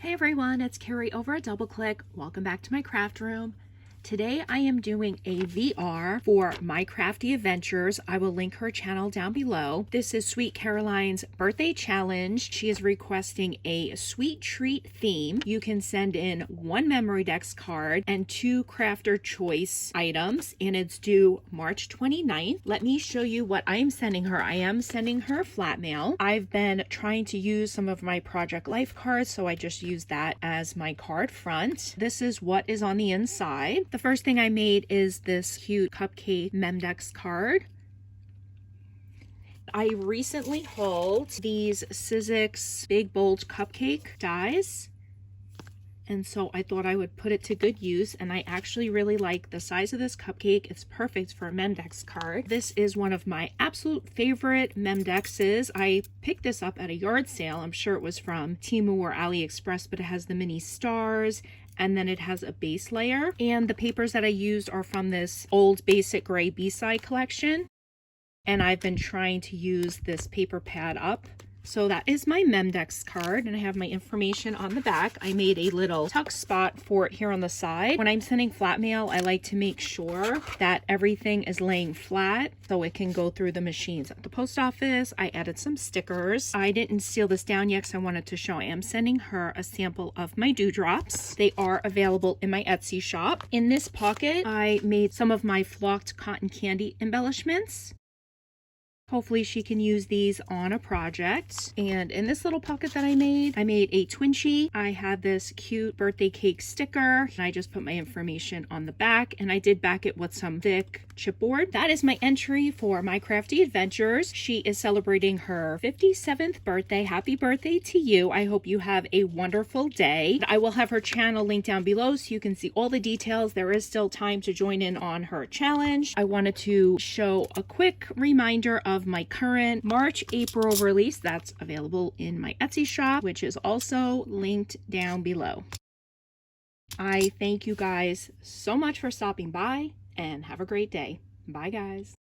Hey everyone, it's Carrie over at Double Click. Welcome back to my craft room. Today I am doing a VR for My Crafty Adventures. I will link her channel down below. This is Sweet Caroline's birthday challenge. She is requesting a sweet treat theme. You can send in 1 Memdex card and 2 crafter choice items, and it's due March 29th. Let me show you what I am sending her. I am sending her flat mail. I've been trying to use some of my Project Life cards, so I just use that as my card front. This is what is on the inside. The first thing I made is this cute cupcake Memdex card. I recently hauled these Sizzix big bold cupcake dies, and so I thought I would put it to good use, and I actually really like the size of this cupcake. It's perfect for a Memdex card. This is one of my absolute favorite Memdexes. I picked this up at a yard sale. I'm sure it was from Temu or AliExpress, but it has the mini stars, and then it has a base layer. And the papers that I used are from this old basic gray B-side collection. And I've been trying to use this paper pad up. So that is my Memdex card, and I have my information on the back. I made a little tuck spot for it here on the side. When I'm sending flat mail, I like to make sure that everything is laying flat so it can go through the machines. At the post office, I added some stickers. I didn't seal this down yet because I wanted to show I am sending her a sample of my dewdrops. They are available in my Etsy shop. In this pocket, I made some of my flocked cotton candy embellishments. Hopefully she can use these on a project. And in this little pocket that I made a Twinchie. I had this cute birthday cake sticker, and I just put my information on the back, and I did back it with some thick chipboard. That is my entry for My Crafty Adventures. She is celebrating her 57th birthday. Happy birthday to you. I hope you have a wonderful day. I will have her channel linked down below so you can see all the details. There is still time to join in on her challenge. I wanted to show a quick reminder of my current March-April release that's available in my Etsy shop, which is also linked down below. I thank you guys so much for stopping by, and have a great day. Bye guys.